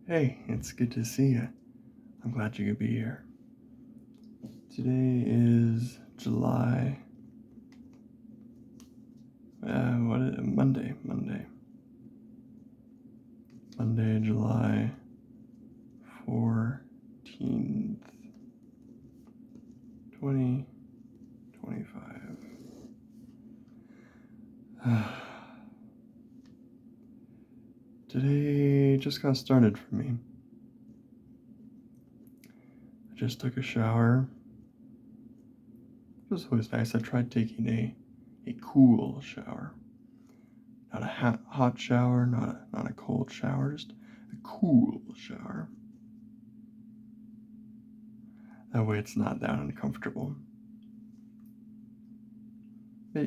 Hey, it's good to see you. I'm glad you could be here. Today is July. What is it? Monday, July 14th, 2025. Today just got started for me. I just took a shower. It was always nice. I tried taking a cool shower. Not a hot shower, not a cold shower, just a cool shower. That way it's not that uncomfortable. But,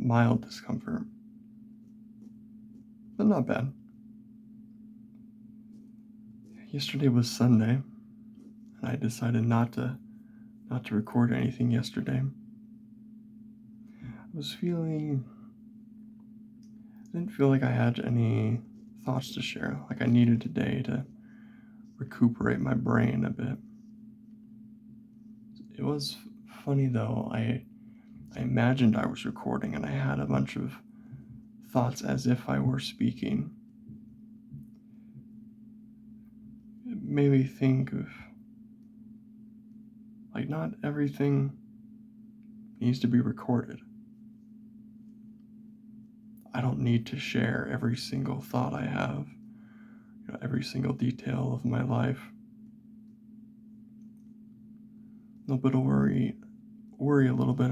mild discomfort. But not bad. Yesterday was Sunday, and I decided not to record anything yesterday. I didn't feel like I had any thoughts to share, like I needed today to recuperate my brain a bit. It was funny though, I imagined I was recording and I had a bunch of thoughts as if I were speaking. It made me think of, like, not everything needs to be recorded. I don't need to share every single thought I have, every single detail of my life. No, but I'll worry a little bit.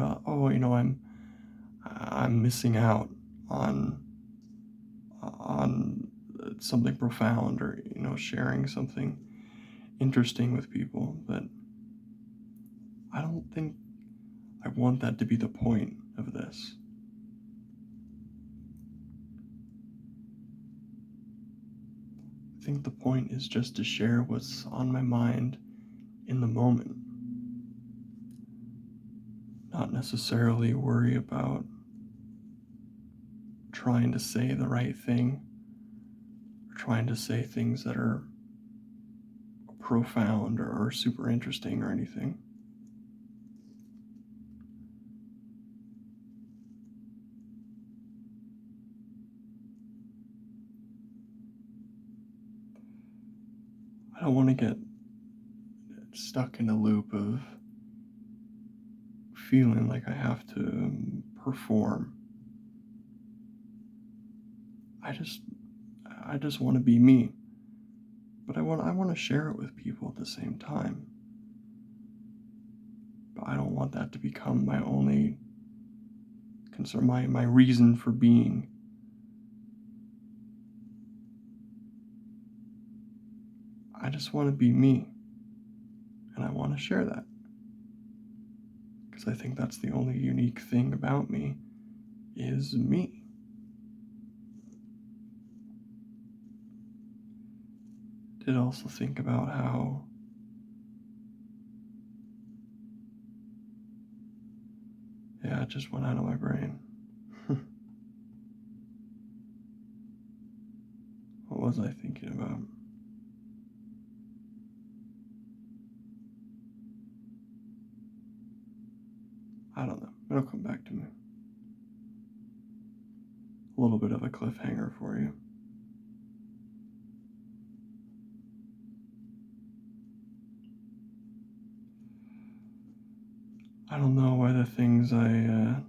I'm missing out on something profound, or sharing something interesting with people. But I don't think I want that to be the point of this. I think the point is just to share what's on my mind in the moment. Not necessarily worry about trying to say the right thing, or trying to say things that are profound or super interesting or anything. I don't want to get stuck in a loop of feeling like I have to perform. I just want to be me, but I want to share it with people at the same time. But I don't want that to become my only concern, my reason for being. I just want to be me, and I want to share that, because I think that's the only unique thing about me is me. Did also think about how it just went out of my brain. What was I thinking about? I don't know. It'll come back to me. A little bit of a cliffhanger for you. I don't know why the things I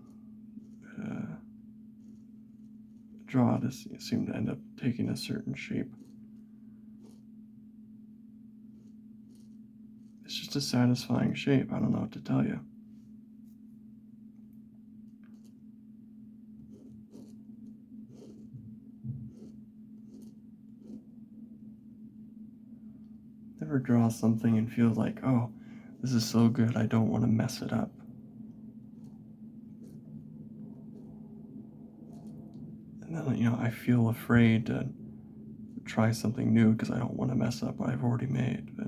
draw seem to end up taking a certain shape. It's just a satisfying shape. I don't know what to tell you. Never draw something and feel like, oh, this is so good, I don't want to mess it up. And then, I feel afraid to try something new because I don't want to mess up what I've already made. But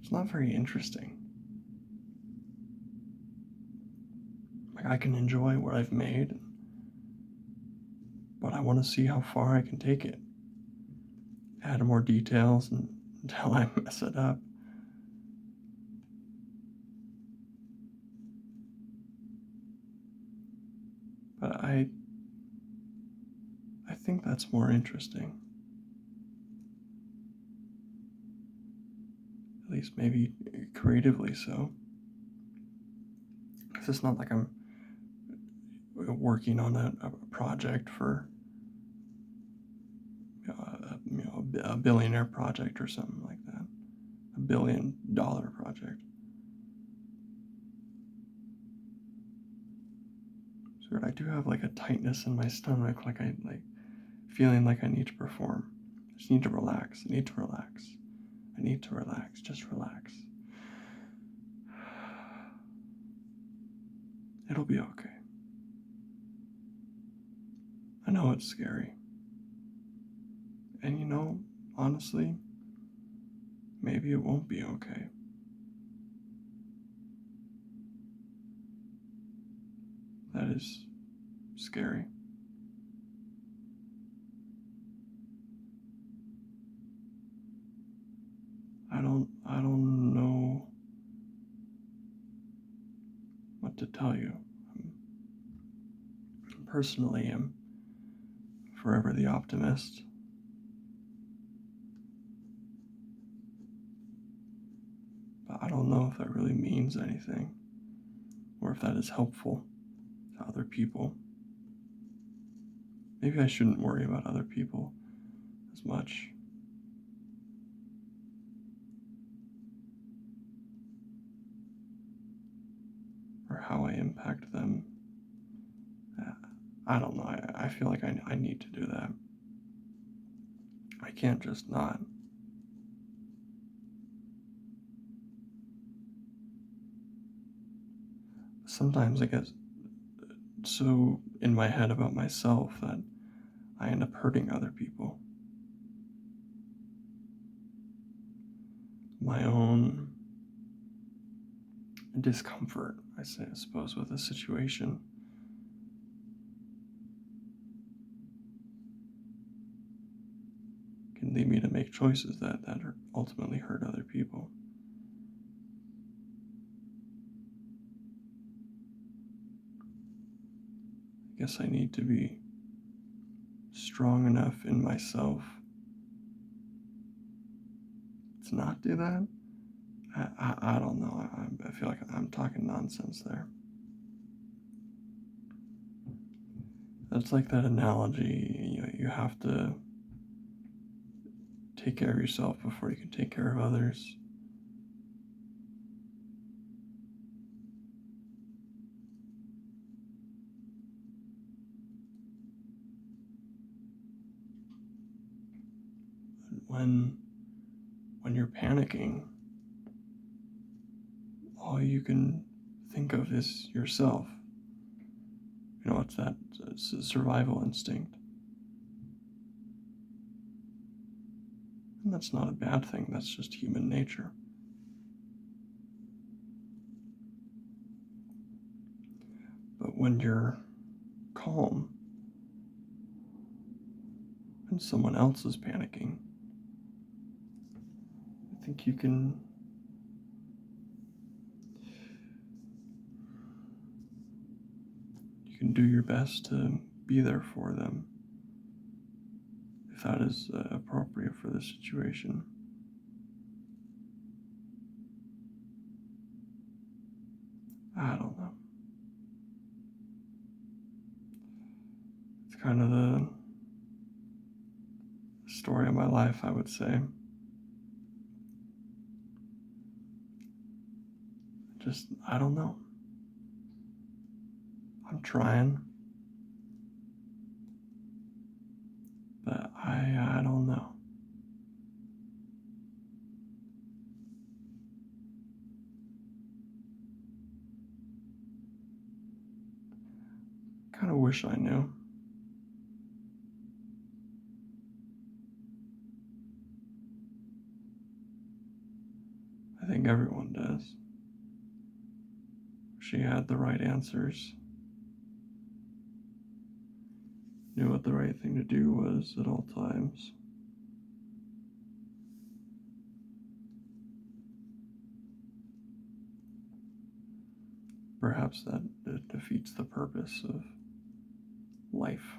it's not very interesting. Like, I can enjoy what I've made, but I want to see how far I can take it. Add more details until I mess it up. But I think that's more interesting. At least maybe creatively so. Because it's not like I'm working on a project for a billionaire project or something like that, $1 billion project. So I do have like a tightness in my stomach, like I like feeling like I need to perform. I just need to relax. I need to relax. I need to relax. Just relax. It'll be okay. I know it's scary. And honestly, maybe it won't be okay. That is scary. I don't know what to tell you. Personally, I'm forever the optimist. But I don't know if that really means anything or if that is helpful to other people. Maybe I shouldn't worry about other people as much. Or how I impact them. I don't know. I feel like I need to do that. I can't just not. Sometimes I get so in my head about myself that I end up hurting other people. My own discomfort, I suppose, with a situation can lead me to make choices that ultimately hurt other people. I guess I need to be strong enough in myself to not do that. I don't know. I feel like I'm talking nonsense there. That's like that analogy. You have to take care of yourself before you can take care of others. When you're panicking, all you can think of is yourself. It's that survival instinct. And that's not a bad thing, that's just human nature. But when you're calm and someone else is panicking, I think you can do your best to be there for them if that is appropriate for the situation. I don't know. It's kind of the story of my life, I would say. I don't know. I'm trying, but I don't know. Kind of wish I knew. I think everyone does. She had the right answers. knew what the right thing to do was at all times. Perhaps that it defeats the purpose of life,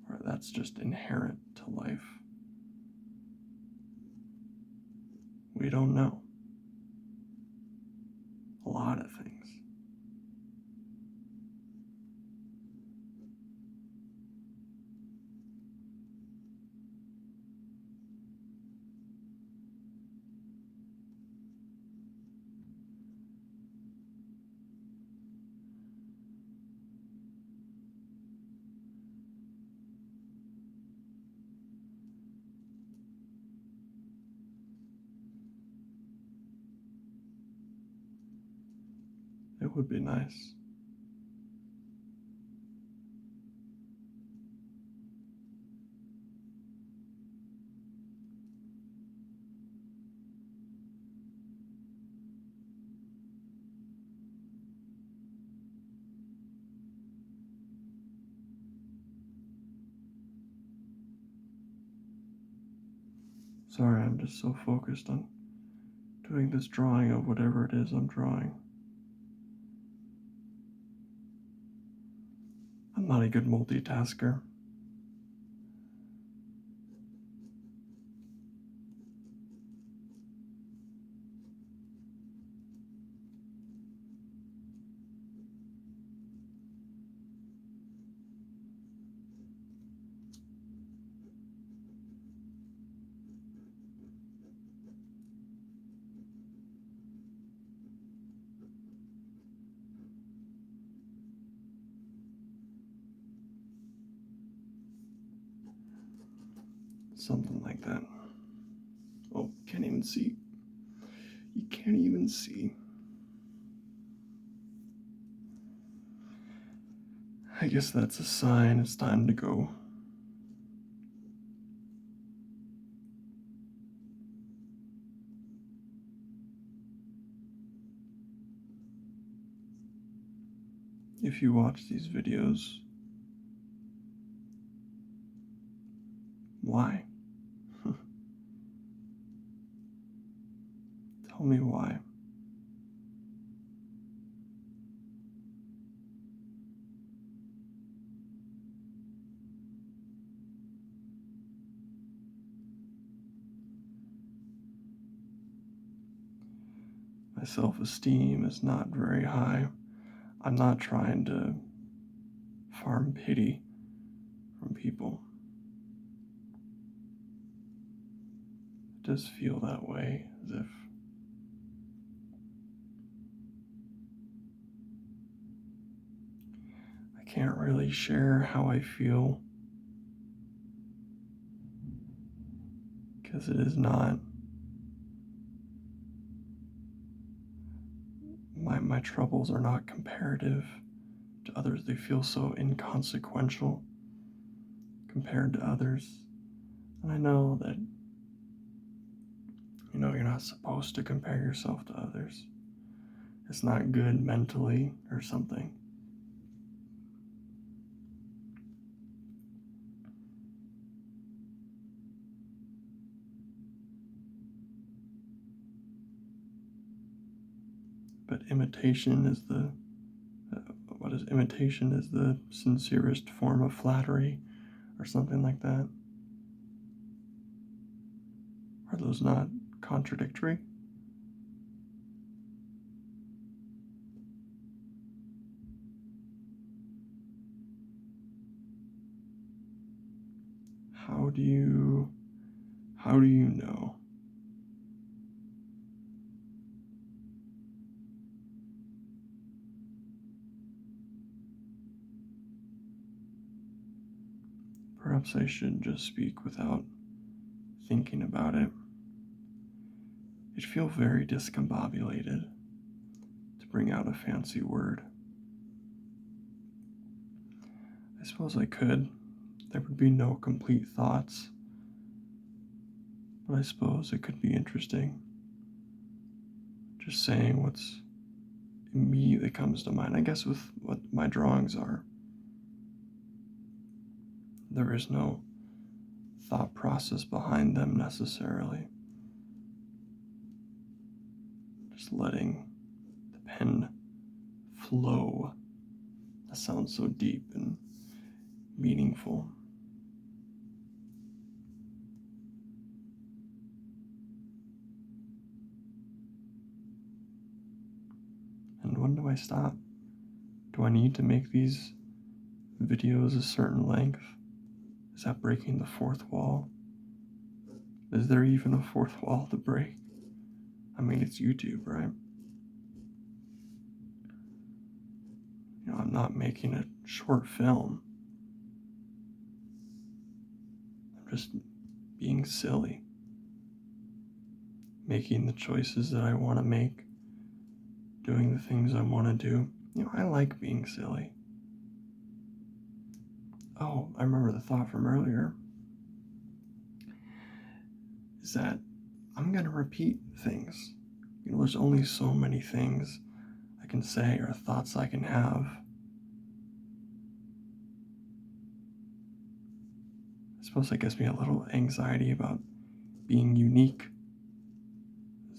or that's just inherent to life. We don't know a lot of things. It would be nice. Sorry, I'm just so focused on doing this drawing of whatever it is I'm drawing. I'm not a good multitasker. Something like that. Oh, can't even see. You can't even see. I guess that's a sign it's time to go. If you watch these videos, why? Tell me why. My self-esteem is not very high. I'm not trying to farm pity from people. It does feel that way, as if I can't really share how I feel because it is not my troubles are not comparative to others. They feel so inconsequential compared to others. And I know that you're not supposed to compare yourself to others. It's not good mentally or something. But imitation is imitation is the sincerest form of flattery or something like that. Are those not contradictory? How do you know? Perhaps I should just speak without thinking about it. It'd feel very discombobulated to bring out a fancy word. I suppose I could. There would be no complete thoughts. But I suppose it could be interesting. Just saying what's immediately comes to mind. I guess with what my drawings are. There is no thought process behind them necessarily. Just letting the pen flow. That sounds so deep and meaningful. And when do I stop? Do I need to make these videos a certain length? Is that breaking the fourth wall? Is there even a fourth wall to break? I mean, it's YouTube, right? I'm not making a short film. I'm just being silly. Making the choices that I want to make. Doing the things I want to do. I like being silly. Oh, I remember the thought from earlier. Is that I'm going to repeat things. There's only so many things I can say or thoughts I can have. I suppose that gives me a little anxiety about being unique.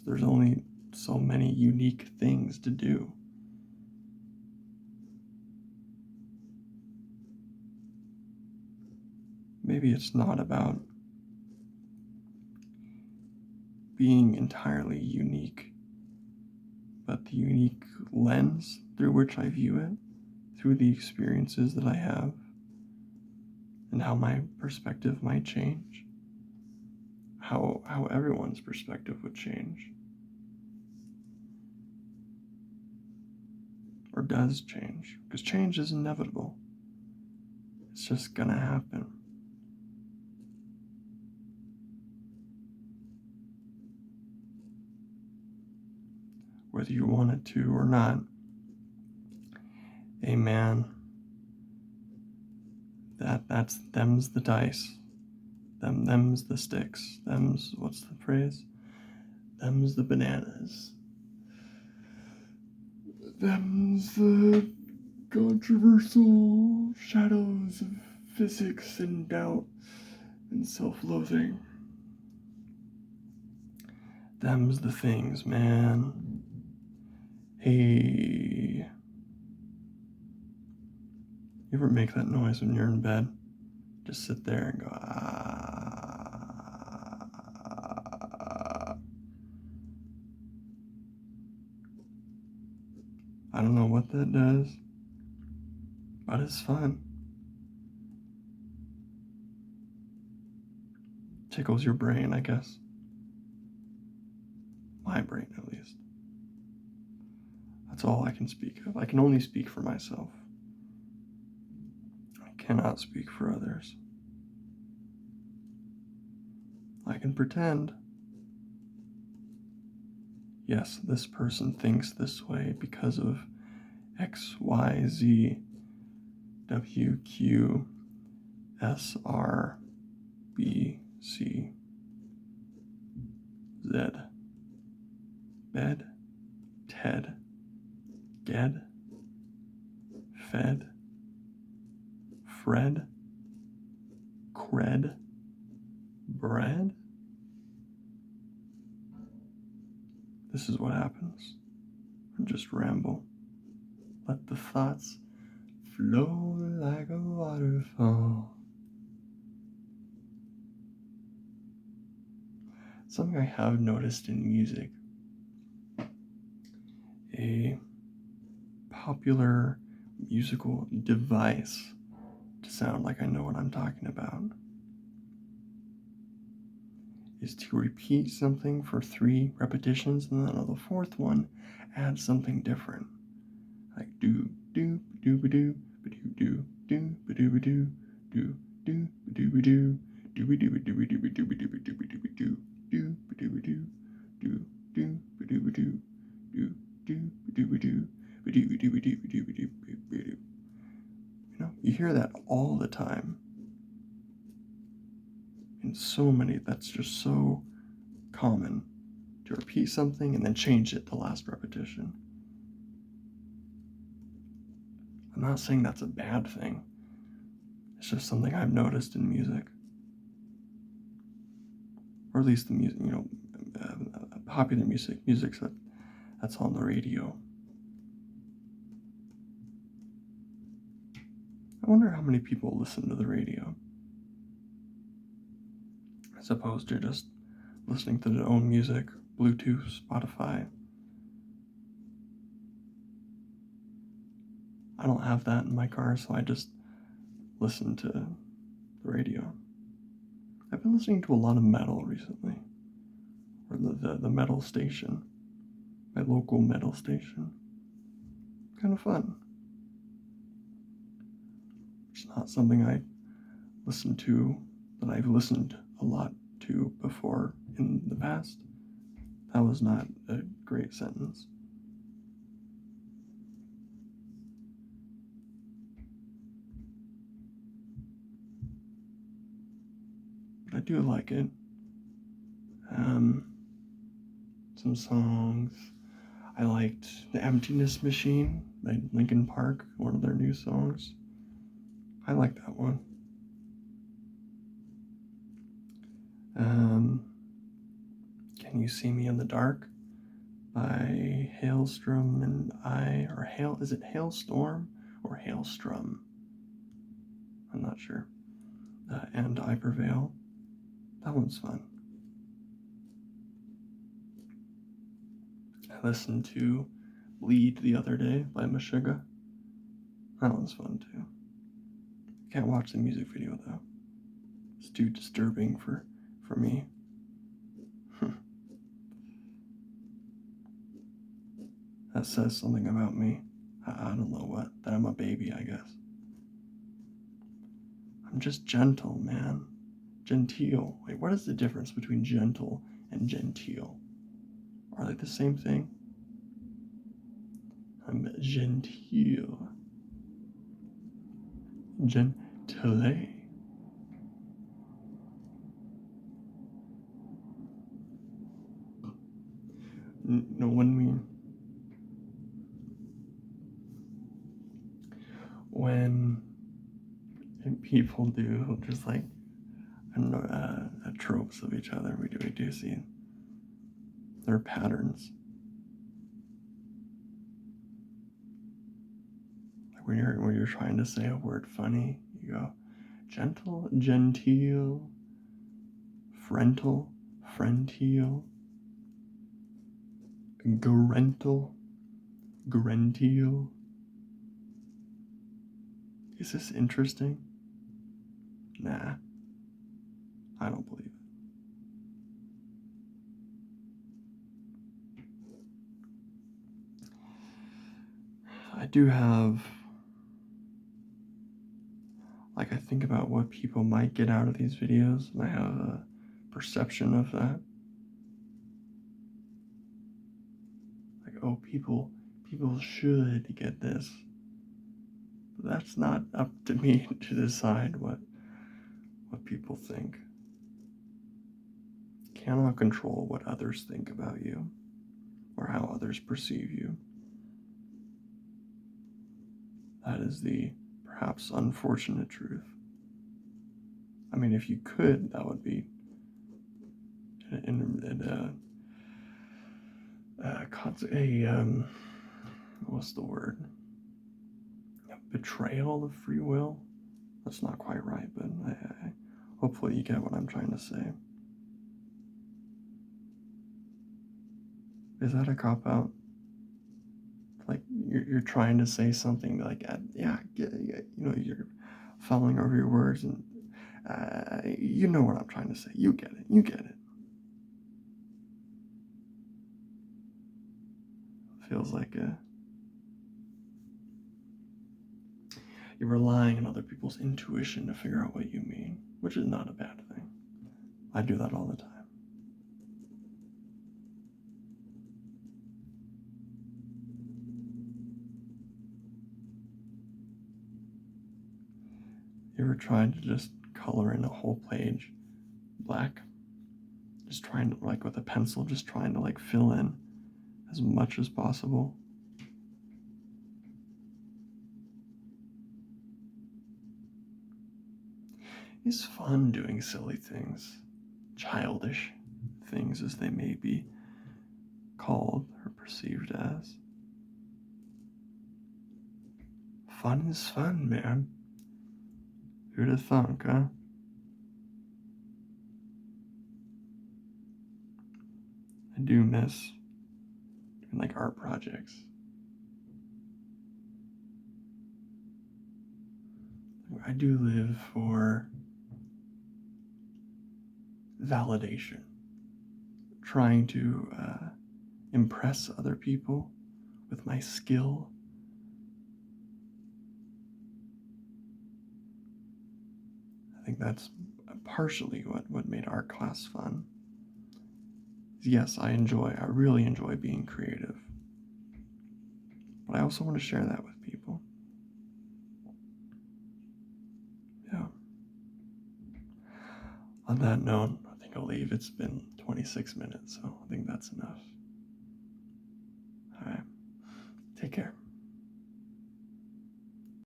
There's only so many unique things to do. Maybe it's not about being entirely unique, but the unique lens through which I view it, through the experiences that I have, and how my perspective might change, how everyone's perspective would change, or does change, because change is inevitable. It's just gonna happen. Whether you want it to or not. Amen. Them's the dice. Them's the sticks. What's the phrase? Them's the bananas. Them's the controversial shadows of physics and doubt and self-loathing. Them's the things, man. Hey. You ever make that noise when you're in bed? Just sit there and go, ah. I don't know what that does, but it's fun. Tickles your brain, I guess. My brain, at least. That's all I can speak of. I can only speak for myself. I cannot speak for others. I can pretend. Yes, this person thinks this way because of X, Y, Z, W, Q, S, R, B, C, Z. Bed, Ted, Ged, Fed, Fred, Cred, Bread. This is what happens. I just ramble. Let the thoughts flow like a waterfall. Something I have noticed in music, a popular musical device to sound like I know what I'm talking about, is to repeat something for 3 repetitions, and then on the 4th one, add something different. Like do do do ba do ba do do do ba do ba do do do ba do ba do do ba do ba do ba do ba do ba do ba do ba do ba do do ba do ba do do do ba do ba do do do ba do ba do ba do ba do ba do ba do ba do ba do. You hear that all the time. And so many, that's just so common to repeat something and then change it the last repetition. I'm not saying that's a bad thing. It's just something I've noticed in music, or at least the music, popular music that's on the radio. I wonder how many people listen to the radio, as opposed to just listening to their own music, Bluetooth, Spotify. I don't have that in my car, so I just listen to the radio. I've been listening to a lot of metal recently, or the metal station, my local metal station. Kind of fun. It's not something I listen to that I've listened a lot to before in the past. That was not a great sentence. But I do like it. Some songs. I liked The Emptiness Machine by Linkin Park, one of their new songs. I like that one. Can You See Me in the Dark by Hailstrom and is it Hailstorm or Hailstrom? I'm not sure. And I Prevail. That one's fun. I listened to Bleed the other day by Meshuggah. That one's fun too. Can't watch the music video though. It's too disturbing for me. That says something about me. I don't know what. That I'm a baby, I guess. I'm just gentle, man. Genteel. Wait, what is the difference between gentle and genteel? Are they the same thing? I'm genteel. Gentile. No, when people do just like, I don't know, tropes of each other, we do see their patterns. Like when you're trying to say a word funny, you go gentle, genteel, frental, frenteel, gurental, genteel. Is this interesting? Nah, I don't believe it. I do have, I think about what people might get out of these videos, and I have a perception of that. Like, oh, people should get this. But that's not up to me to decide what people think. Cannot control what others think about you or how others perceive you. That is the perhaps unfortunate truth. I mean, if you could, that would be what's the word? Betrayal of free will? That's not quite right, but hopefully you get what I'm trying to say. Is that a cop-out? Like, you're trying to say something like, you're following over your words, and you know what I'm trying to say. You get it. Feels like you're relying on other people's intuition to figure out what you mean, which is not a bad thing. I do that all the time. You ever tried to just color in a whole page black? Just trying to, like with a pencil, just trying to like fill in as much as possible. It's fun doing silly things, childish things as they may be called or perceived as. Fun is fun, man. Who'd have thunk, huh? I do miss doing like art projects. I do live for validation, trying to impress other people with my skill. I think that's partially what made art class fun. Yes, I really enjoy being creative, but I also want to share that with people. Yeah. On that note, I think I'll leave. It's been 26 minutes, so I think that's enough. All right. Take care.